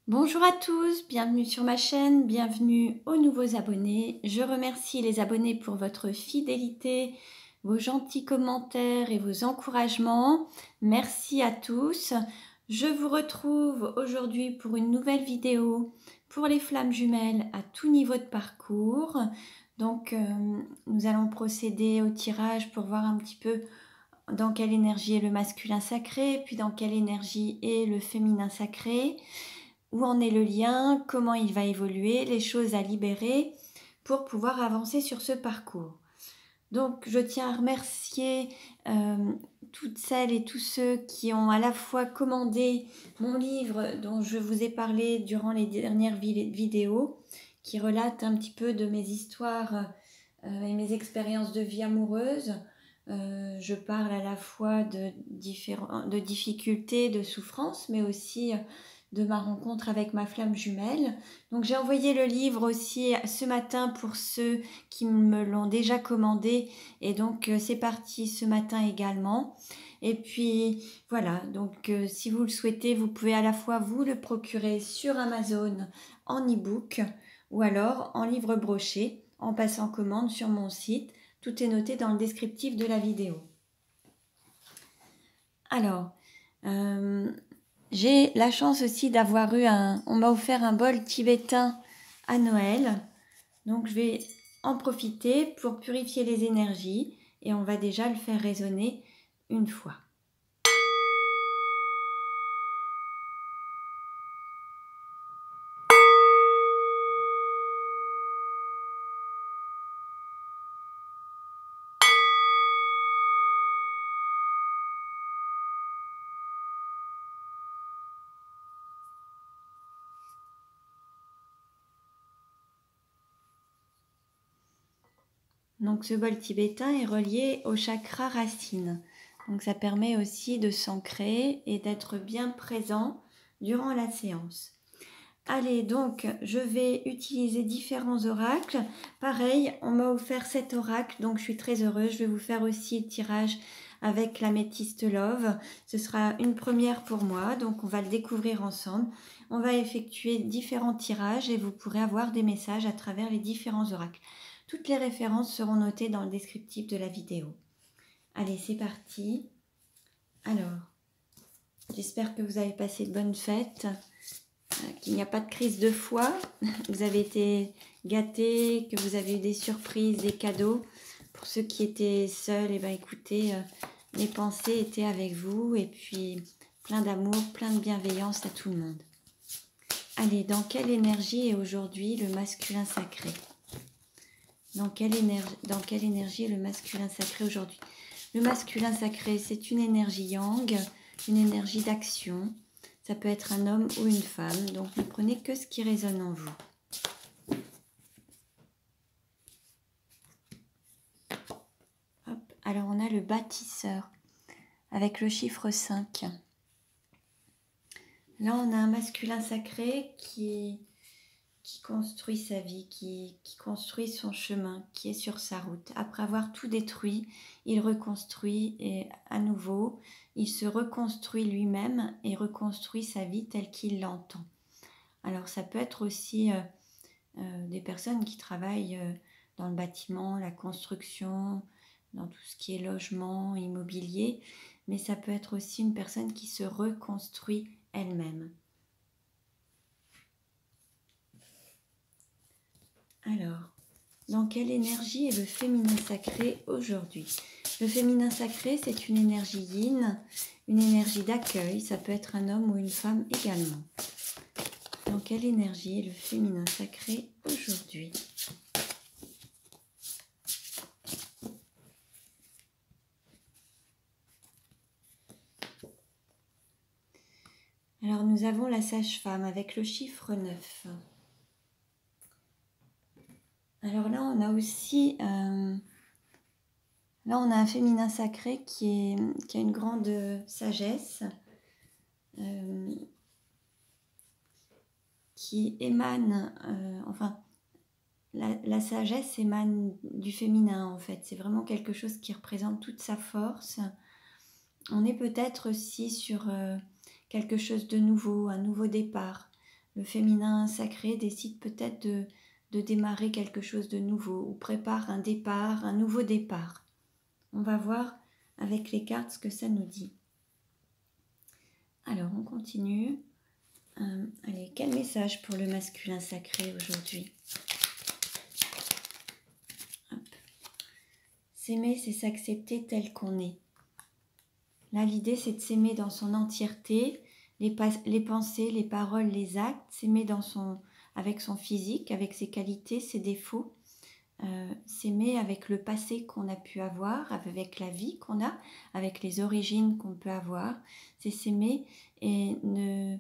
Bonjour à tous, bienvenue sur ma chaîne, bienvenue aux nouveaux abonnés. Je remercie les abonnés pour votre fidélité, vos gentils commentaires et vos encouragements. Merci à tous. Je vous retrouve aujourd'hui pour une nouvelle vidéo pour les flammes jumelles à tout niveau de parcours. Donc, nous allons procéder au tirage pour voir un petit peu dans quelle énergie est le masculin sacré, puis dans quelle énergie est le féminin sacré. Où en est le lien, comment il va évoluer, les choses à libérer pour pouvoir avancer sur ce parcours. Donc je tiens à remercier toutes celles et tous ceux qui ont à la fois commandé mon livre dont je vous ai parlé durant les dernières vidéos, qui relate un petit peu de mes histoires et mes expériences de vie amoureuse. Je parle à la fois de difficultés, de souffrances, mais aussi de ma rencontre avec ma flamme jumelle. Donc j'ai envoyé le livre aussi ce matin pour ceux qui me l'ont déjà commandé, et donc c'est parti ce matin également. Et puis voilà, donc si vous le souhaitez, vous pouvez à la fois vous le procurer sur Amazon en e-book ou alors en livre broché en passant commande sur mon site. Tout est noté dans le descriptif de la vidéo. Alors, j'ai la chance aussi d'avoir eu on m'a offert un bol tibétain à Noël. Donc, je vais en profiter pour purifier les énergies et on va déjà le faire résonner une fois. Donc, ce bol tibétain est relié au chakra racine. Donc, ça permet aussi de s'ancrer et d'être bien présent durant la séance. Allez, donc, je vais utiliser différents oracles. Pareil, on m'a offert 7 oracles, donc je suis très heureuse. Je vais vous faire aussi le tirage avec l'améthyste Love. Ce sera une première pour moi, donc on va le découvrir ensemble. On va effectuer différents tirages et vous pourrez avoir des messages à travers les différents oracles. Toutes les références seront notées dans le descriptif de la vidéo. Allez, c'est parti. Alors, j'espère que vous avez passé de bonnes fêtes, qu'il n'y a pas de crise de foi, vous avez été gâtés, que vous avez eu des surprises, des cadeaux. Pour ceux qui étaient seuls, et écoutez, les pensées étaient avec vous et puis plein d'amour, plein de bienveillance à tout le monde. Allez, dans quelle énergie est aujourd'hui le masculin sacré ? Dans quelle énergie est le masculin sacré aujourd'hui ? Le masculin sacré, c'est une énergie yang, une énergie d'action. Ça peut être un homme ou une femme, donc ne prenez que ce qui résonne en vous. Hop. Alors on a le bâtisseur avec le chiffre 5. Là on a un masculin sacré qui construit sa vie, qui construit son chemin, qui est sur sa route. Après avoir tout détruit, il reconstruit et à nouveau, il se reconstruit lui-même et reconstruit sa vie telle qu'il l'entend. Alors ça peut être aussi des personnes qui travaillent dans le bâtiment, la construction, dans tout ce qui est logement, immobilier, mais ça peut être aussi une personne qui se reconstruit elle-même. Alors, dans quelle énergie est le féminin sacré aujourd'hui ? Le féminin sacré, c'est une énergie yin, une énergie d'accueil. Ça peut être un homme ou une femme également. Dans quelle énergie est le féminin sacré aujourd'hui ? Alors, nous avons la sage-femme avec le chiffre 9. Alors là, on a aussi... là, on a un féminin sacré qui a une grande sagesse, qui émane... la sagesse émane du féminin, en fait. C'est vraiment quelque chose qui représente toute sa force. On est peut-être aussi sur quelque chose de nouveau, un nouveau départ. le féminin sacré décide peut-être de démarrer quelque chose de nouveau ou prépare un départ, un nouveau départ. On va voir avec les cartes ce que ça nous dit. Alors, on continue. Allez, quel message pour le masculin sacré aujourd'hui? S'aimer, c'est s'accepter tel qu'on est. Là, l'idée, c'est de s'aimer dans son entièreté, les pensées, les paroles, les actes, s'aimer avec son physique, avec ses qualités, ses défauts, s'aimer avec le passé qu'on a pu avoir, avec la vie qu'on a, avec les origines qu'on peut avoir. C'est s'aimer et ne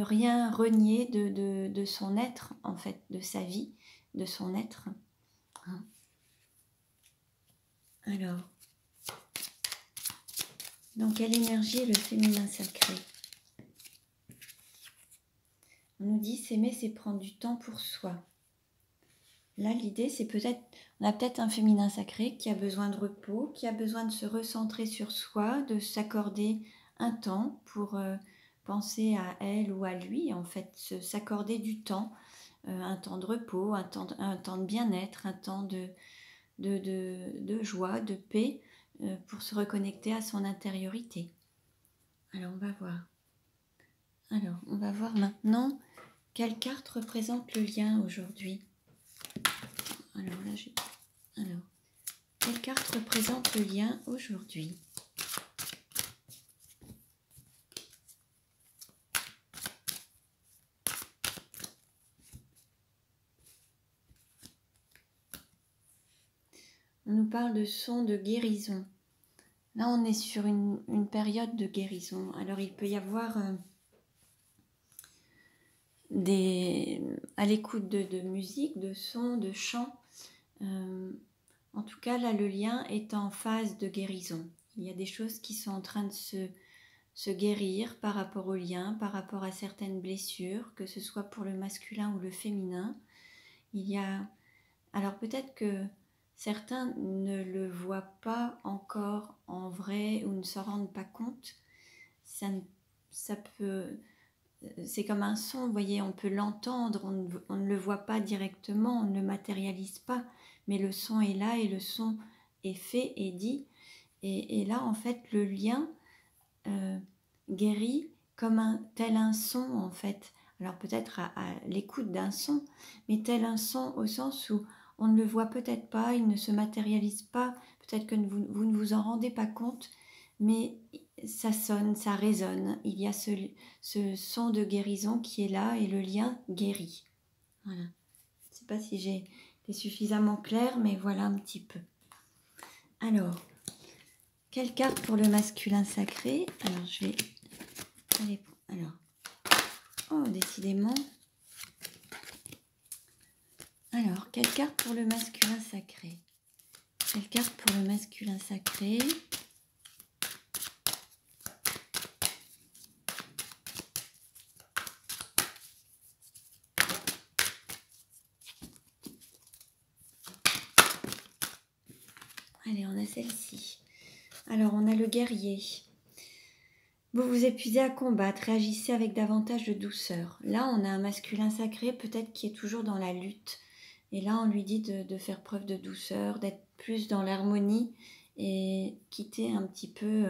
rien renier de son être, en fait, de sa vie, de son être. Alors, dans quelle énergie est le féminin sacré? On nous dit s'aimer, c'est prendre du temps pour soi. Là, l'idée, c'est on a peut-être un féminin sacré qui a besoin de repos, qui a besoin de se recentrer sur soi, de s'accorder un temps pour penser à elle ou à lui, en fait, s'accorder du temps, un temps de repos, un temps de bien-être, un temps de joie, de paix, pour se reconnecter à son intériorité. Alors, on va voir. Alors, on va voir maintenant quelle carte représente le lien aujourd'hui. Alors, quelle carte représente le lien aujourd'hui? On nous parle de son de guérison. Là, on est sur une période de guérison. Alors, il peut y avoir à l'écoute de musique, de sons, de chants. En tout cas, là, le lien est en phase de guérison. Il y a des choses qui sont en train de se guérir par rapport au lien, par rapport à certaines blessures, que ce soit pour le masculin ou le féminin. Alors peut-être que certains ne le voient pas encore en vrai ou ne s'en rendent pas compte. C'est comme un son, vous voyez, on peut l'entendre, on ne le voit pas directement, on ne le matérialise pas, mais le son est là et le son est fait et dit. Et là, en fait, le lien guérit comme tel un son, en fait. Alors peut-être à l'écoute d'un son, mais tel un son au sens où on ne le voit peut-être pas, il ne se matérialise pas, peut-être que vous ne vous en rendez pas compte, mais ça sonne, ça résonne. Il y a ce son de guérison qui est là et le lien guérit. Voilà. Je ne sais pas si j'ai été suffisamment claire, mais voilà un petit peu. Alors, quelle carte pour le masculin sacré? Alors, je vais aller... Alors, oh, décidément. Alors, quelle carte pour le masculin sacré? Quelle carte pour le masculin sacré? Allez, on a celle-ci. Alors, on a le guerrier. Vous vous épuisez à combattre, réagissez avec davantage de douceur. Là, on a un masculin sacré, peut-être qui est toujours dans la lutte. Et là, on lui dit de faire preuve de douceur, d'être plus dans l'harmonie et quitter un petit peu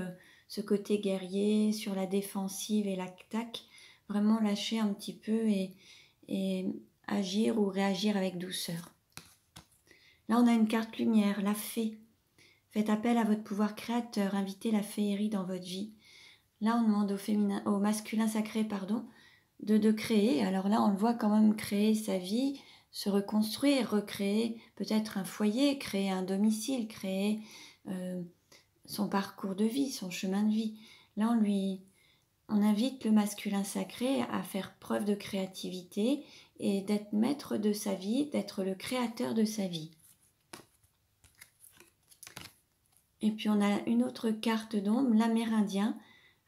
ce côté guerrier sur la défensive et l'attaque. Vraiment lâcher un petit peu et agir ou réagir avec douceur. Là, on a une carte lumière, la fée. Faites appel à votre pouvoir créateur, invitez la féerie dans votre vie. Là, on demande au masculin sacré, de créer. Alors là, on le voit quand même créer sa vie, se reconstruire, recréer peut-être un foyer, créer un domicile, créer son parcours de vie, son chemin de vie. Là, on invite le masculin sacré à faire preuve de créativité et d'être maître de sa vie, d'être le créateur de sa vie. Et puis on a une autre carte d'ombre, l'Amérindien.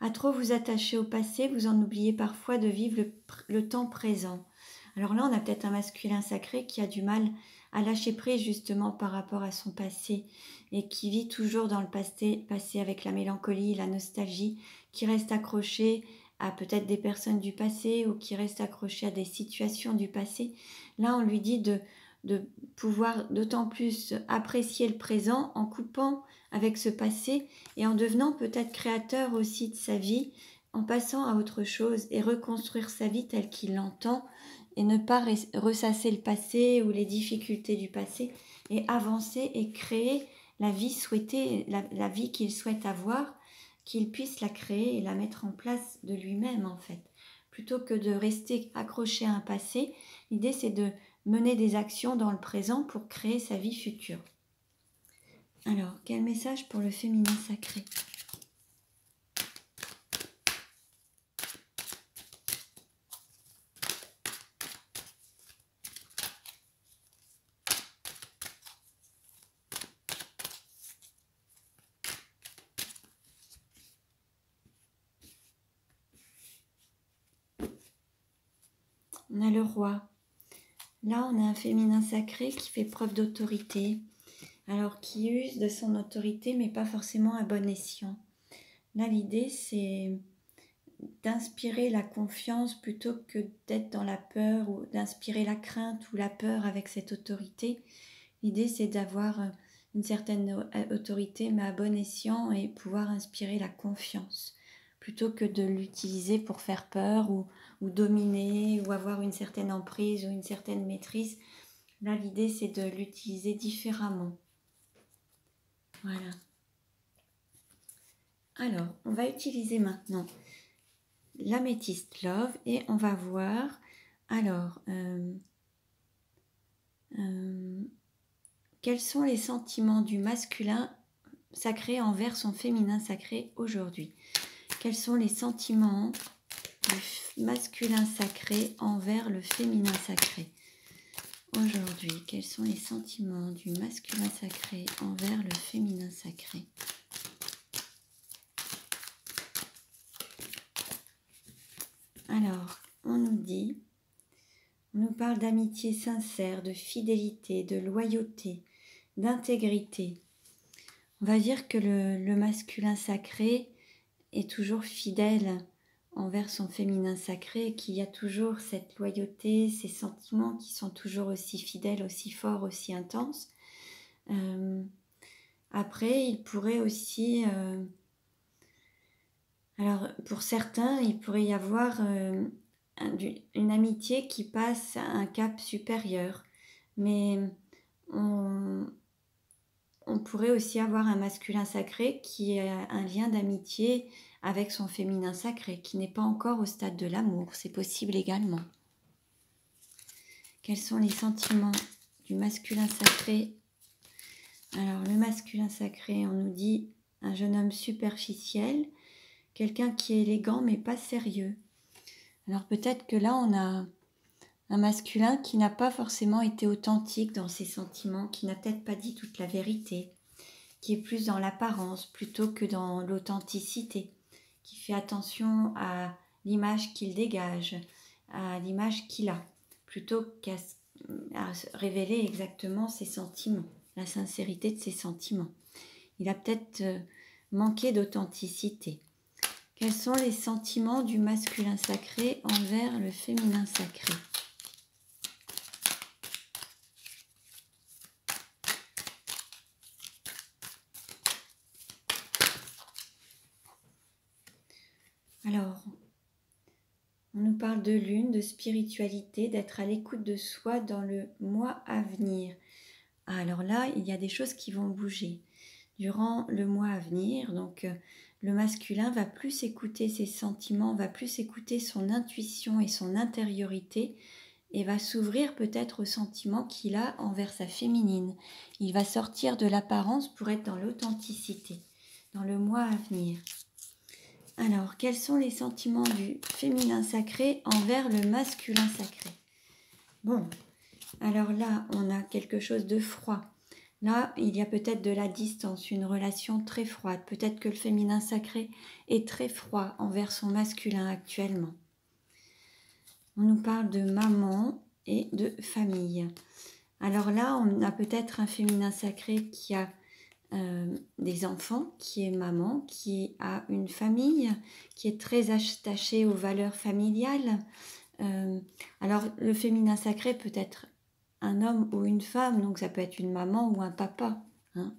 À trop vous attacher au passé, vous en oubliez parfois de vivre le temps présent. Alors là, on a peut-être un masculin sacré qui a du mal à lâcher prise justement par rapport à son passé et qui vit toujours dans le passé avec la mélancolie, la nostalgie, qui reste accroché à peut-être des personnes du passé ou qui reste accroché à des situations du passé. Là, on lui dit de pouvoir d'autant plus apprécier le présent en coupant avec ce passé et en devenant peut-être créateur aussi de sa vie, en passant à autre chose et reconstruire sa vie telle qu'il l'entend et ne pas ressasser le passé ou les difficultés du passé et avancer et créer la vie souhaitée, la vie qu'il souhaite avoir, qu'il puisse la créer et la mettre en place de lui-même en fait. Plutôt que de rester accroché à un passé, l'idée c'est de mener des actions dans le présent pour créer sa vie future. Alors, quel message pour le féminin sacré ? On a le roi. Là, on a un féminin sacré qui fait preuve d'autorité. Alors, qui use de son autorité, mais pas forcément à bon escient. Là, l'idée, c'est d'inspirer la confiance plutôt que d'être dans la peur ou d'inspirer la crainte ou la peur avec cette autorité. L'idée, c'est d'avoir une certaine autorité, mais à bon escient et pouvoir inspirer la confiance plutôt que de l'utiliser pour faire peur ou dominer ou avoir une certaine emprise ou une certaine maîtrise. Là, l'idée, c'est de l'utiliser différemment. Voilà. Alors, on va utiliser maintenant l'améthyste Love et on va voir, alors, quels sont les sentiments du masculin sacré envers son féminin sacré aujourd'hui. Quels sont les sentiments du masculin sacré envers le féminin sacré aujourd'hui? Quels sont les sentiments du masculin sacré envers le féminin sacré? Alors, on nous parle d'amitié sincère, de fidélité, de loyauté, d'intégrité. On va dire que le masculin sacré est toujours fidèle envers son féminin sacré et qu'il y a toujours cette loyauté, ces sentiments qui sont toujours aussi fidèles, aussi forts, aussi intenses. Après, il pourrait aussi... alors, pour certains, il pourrait y avoir une amitié qui passe à un cap supérieur. Mais on pourrait aussi avoir un masculin sacré qui a un lien d'amitié avec son féminin sacré, qui n'est pas encore au stade de l'amour. C'est possible également. Quels sont les sentiments du masculin sacré? Alors, le masculin sacré, on nous dit un jeune homme superficiel, quelqu'un qui est élégant mais pas sérieux. Alors peut-être que là, on a un masculin qui n'a pas forcément été authentique dans ses sentiments, qui n'a peut-être pas dit toute la vérité, qui est plus dans l'apparence plutôt que dans l'authenticité, qui fait attention à l'image qu'il dégage, à l'image qu'il a, plutôt qu'à révéler exactement ses sentiments, la sincérité de ses sentiments. Il a peut-être manqué d'authenticité. Quels sont les sentiments du masculin sacré envers le féminin sacré? Alors, on nous parle de lune, de spiritualité, d'être à l'écoute de soi dans le mois à venir. Alors là, il y a des choses qui vont bouger. Durant le mois à venir, donc le masculin va plus écouter ses sentiments, va plus écouter son intuition et son intériorité et va s'ouvrir peut-être aux sentiments qu'il a envers sa féminine. Il va sortir de l'apparence pour être dans l'authenticité, dans le mois à venir. Alors, quels sont les sentiments du féminin sacré envers le masculin sacré? Bon, alors là, on a quelque chose de froid. Là, il y a peut-être de la distance, une relation très froide. Peut-être que le féminin sacré est très froid envers son masculin actuellement. On nous parle de maman et de famille. Alors là, on a peut-être un féminin sacré qui a des enfants, qui est maman, qui a une famille, qui est très attachée aux valeurs familiales. Alors le féminin sacré peut être un homme ou une femme, donc ça peut être une maman ou un papa. Hein.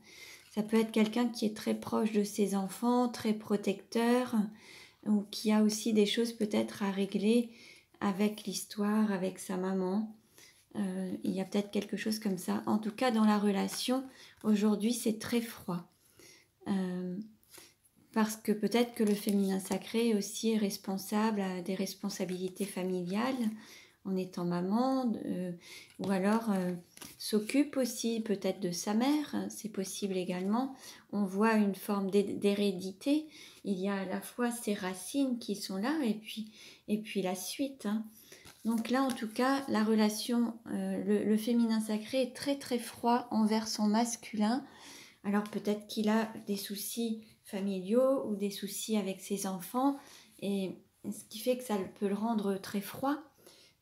Ça peut être quelqu'un qui est très proche de ses enfants, très protecteur, ou qui a aussi des choses peut-être à régler avec l'histoire, avec sa maman. Il y a peut-être quelque chose comme ça. En tout cas, dans la relation, aujourd'hui, c'est très froid. Parce que peut-être que le féminin sacré aussi est responsable à des responsabilités familiales en étant maman, ou alors s'occupe aussi peut-être de sa mère, c'est possible également. On voit une forme d'hérédité, il y a à la fois ses racines qui sont là et puis la suite. Hein. Donc là en tout cas, la relation, le féminin sacré est très très froid envers son masculin. Alors peut-être qu'il a des soucis familiaux ou des soucis avec ses enfants, et ce qui fait que ça peut le rendre très froid.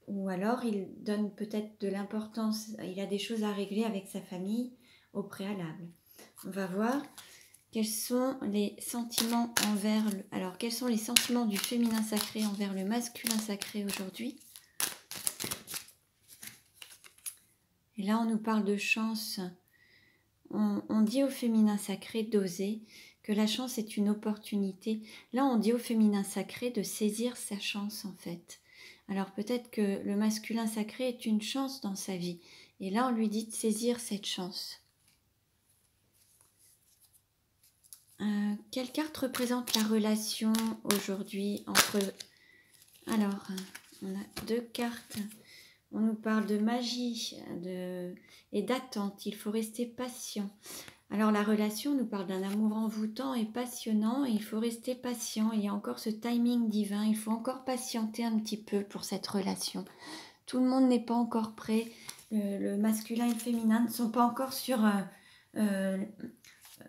Ou alors il donne peut-être de l'importance, il a des choses à régler avec sa famille au préalable. On va voir quels sont les sentiments envers alors quels sont les sentiments du féminin sacré envers le masculin sacré aujourd'hui. Et là on nous parle de chance. On dit au féminin sacré d'oser, que la chance est une opportunité. Là on dit au féminin sacré de saisir sa chance en fait. Alors peut-être que le masculin sacré est une chance dans sa vie. Et là, on lui dit de saisir cette chance. Quelle carte représente la relation aujourd'hui entre... Alors, on a deux cartes. On nous parle de magie et d'attente. Il faut rester patient. Alors la relation nous parle d'un amour envoûtant et passionnant. Et il faut rester patient. Il y a encore ce timing divin. Il faut encore patienter un petit peu pour cette relation. Tout le monde n'est pas encore prêt. Le masculin et le féminin ne sont pas encore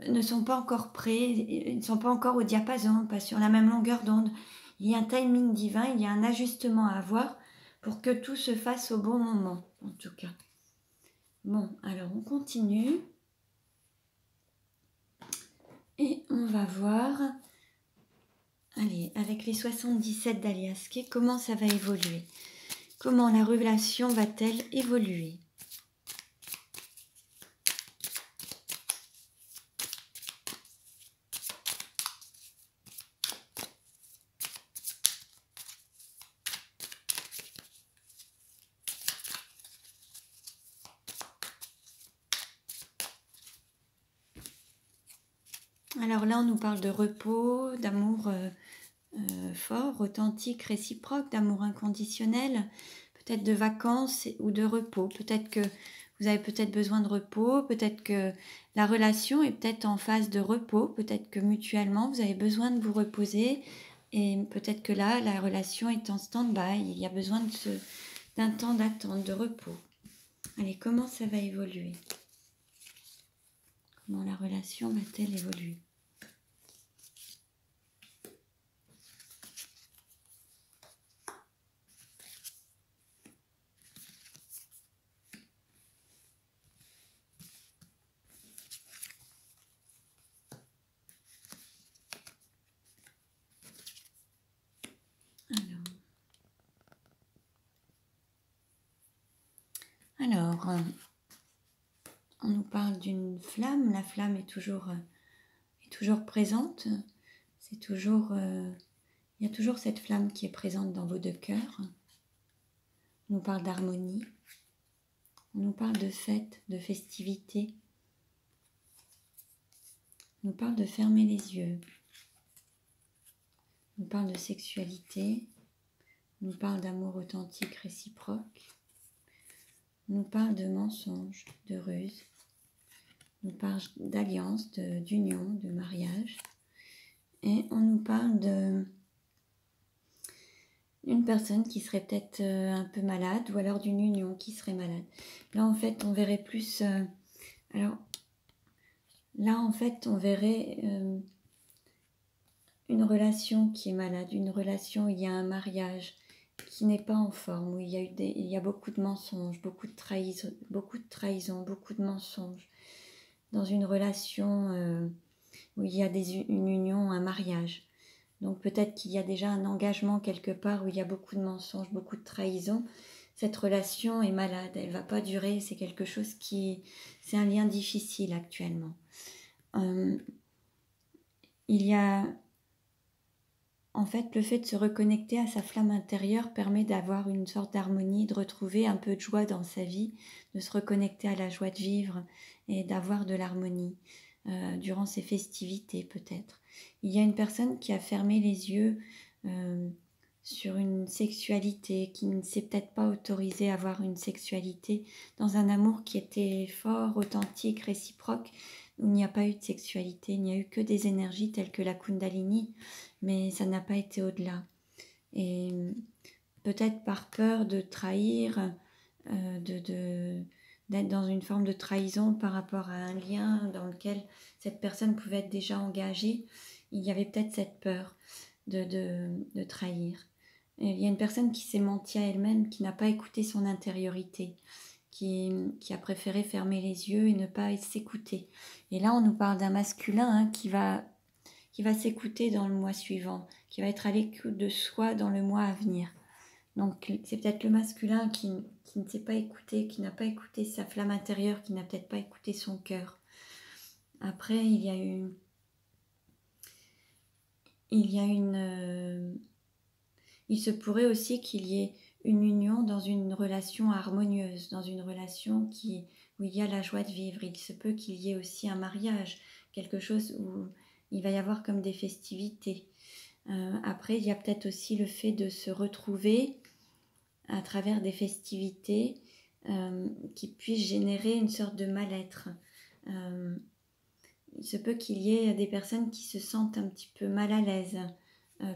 ne sont pas encore prêts. Ils ne sont pas encore au diapason, pas sur la même longueur d'onde. Il y a un timing divin. Il y a un ajustement à avoir pour que tout se fasse au bon moment, en tout cas. Bon, alors on continue. Et on va voir, allez, avec les 77 d'Aliaské, comment ça va évoluer. Comment la relation va-t-elle évoluer? Alors là, on nous parle de repos, d'amour fort, authentique, réciproque, d'amour inconditionnel, peut-être de vacances ou de repos. Peut-être que vous avez peut-être besoin de repos, peut-être que la relation est peut-être en phase de repos, peut-être que mutuellement, vous avez besoin de vous reposer et peut-être que là, la relation est en stand-by, il y a besoin d'un temps d'attente, de repos. Allez, comment ça va évoluer? Comment la relation va-t-elle évoluer? Alors, on nous parle d'une flamme. La flamme est toujours présente. C'est toujours, il y a toujours cette flamme qui est présente dans vos deux cœurs. On nous parle d'harmonie. On nous parle de fête, de festivité. On nous parle de fermer les yeux. On nous parle de sexualité. On nous parle d'amour authentique, réciproque. On nous parle de mensonges, de ruses. On nous parle d'alliance, d'union, de mariage. Et on nous parle d'une personne qui serait peut-être un peu malade, ou alors d'une union qui serait malade. Là, en fait, on verrait plus... là, en fait, on verrait une relation qui est malade, une relation où il y a un mariage qui n'est pas en forme, où il y a beaucoup de mensonges, beaucoup de trahison, beaucoup de mensonges. dans une relation où il y a une union, un mariage. Donc peut-être qu'il y a déjà un engagement quelque part où il y a beaucoup de mensonges, beaucoup de trahison. Cette relation est malade, elle ne va pas durer, c'est quelque chose c'est un lien difficile actuellement. Il y a, en fait, le fait de se reconnecter à sa flamme intérieure permet d'avoir une sorte d'harmonie, de retrouver un peu de joie dans sa vie, de se reconnecter à la joie de vivre et d'avoir de l'harmonie durant ces festivités peut-être. Il y a une personne qui a fermé les yeux sur une sexualité, qui ne s'est peut-être pas autorisée à avoir une sexualité dans un amour qui était fort, authentique, réciproque, où il n'y a pas eu de sexualité, il n'y a eu que des énergies telles que la Kundalini, mais ça n'a pas été au-delà. Et peut-être par peur de trahir, d'être dans une forme de trahison par rapport à un lien dans lequel cette personne pouvait être déjà engagée, il y avait peut-être cette peur de trahir. Et il y a une personne qui s'est menti à elle-même, qui n'a pas écouté son intériorité, qui a préféré fermer les yeux et ne pas s'écouter. Et là, on nous parle d'un masculin qui va s'écouter dans le mois suivant, qui va être à l'écoute de soi dans le mois à venir. Donc c'est peut-être le masculin qui ne s'est pas écouté, qui n'a pas écouté sa flamme intérieure, qui n'a peut-être pas écouté son cœur. Après, il se pourrait aussi qu'il y ait une union dans une relation harmonieuse, dans une relation où il y a la joie de vivre. Il se peut qu'il y ait aussi un mariage, quelque chose où il va y avoir comme des festivités. Après, il y a peut-être aussi le fait de se retrouver à travers des festivités qui puissent générer une sorte de mal-être. Il se peut qu'il y ait des personnes qui se sentent un petit peu mal à l'aise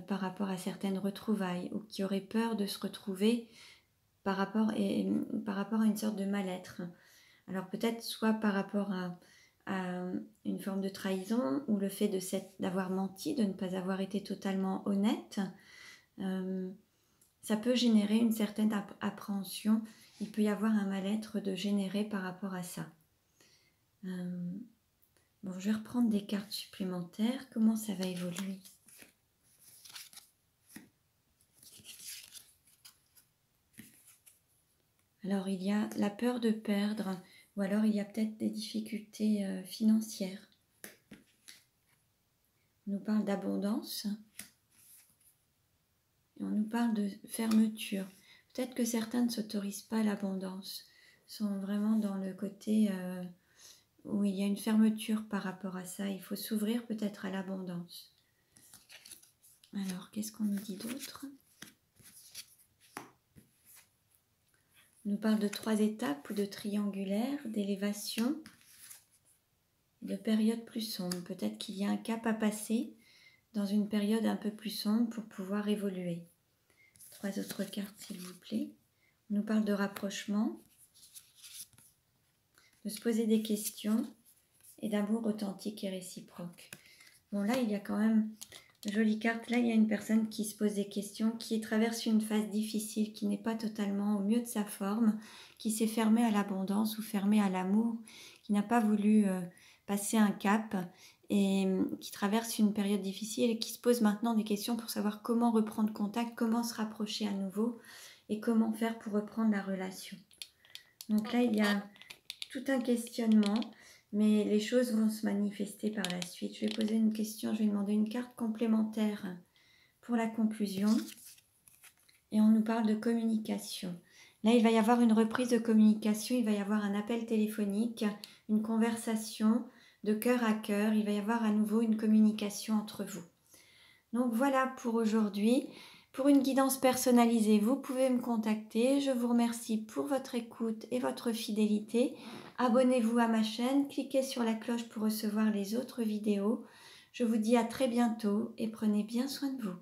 par rapport à certaines retrouvailles ou qui auraient peur de se retrouver par rapport à une sorte de mal-être. Alors peut-être soit par rapport à une forme de trahison ou le fait d'avoir menti, de ne pas avoir été totalement honnête. Ça peut générer une certaine appréhension. Il peut y avoir un mal-être de générer par rapport à ça. Bon, je vais reprendre des cartes supplémentaires. Comment ça va évoluer ? Alors, il y a la peur de perdre, ou alors il y a peut-être des difficultés financières. On nous parle d'abondance, et on nous parle de fermeture. Peut-être que certains ne s'autorisent pas l'abondance, sont vraiment dans le côté où il y a une fermeture par rapport à ça. Il faut s'ouvrir peut-être à l'abondance. Alors, qu'est-ce qu'on nous dit d'autre ? On nous parle de 3 étapes ou de triangulaire, d'élévation, de période plus sombre. Peut-être qu'il y a un cap à passer dans une période un peu plus sombre pour pouvoir évoluer. 3 autres cartes, s'il vous plaît. On nous parle de rapprochement, de se poser des questions et d'amour authentique et réciproque. Bon, là, il y a quand même une jolie carte. Là, il y a une personne qui se pose des questions, qui traverse une phase difficile, qui n'est pas totalement au mieux de sa forme, qui s'est fermée à l'abondance ou fermée à l'amour, qui n'a pas voulu passer un cap et qui traverse une période difficile et qui se pose maintenant des questions pour savoir comment reprendre contact, comment se rapprocher à nouveau et comment faire pour reprendre la relation. Donc là, il y a tout un questionnement, mais les choses vont se manifester par la suite. Je vais poser une question, je vais demander une carte complémentaire pour la conclusion. Et on nous parle de communication. Là, il va y avoir une reprise de communication, il va y avoir un appel téléphonique, une conversation de cœur à cœur. Il va y avoir à nouveau une communication entre vous. Donc voilà pour aujourd'hui. Pour une guidance personnalisée, vous pouvez me contacter. Je vous remercie pour votre écoute et votre fidélité. Abonnez-vous à ma chaîne, cliquez sur la cloche pour recevoir les autres vidéos. Je vous dis à très bientôt et prenez bien soin de vous.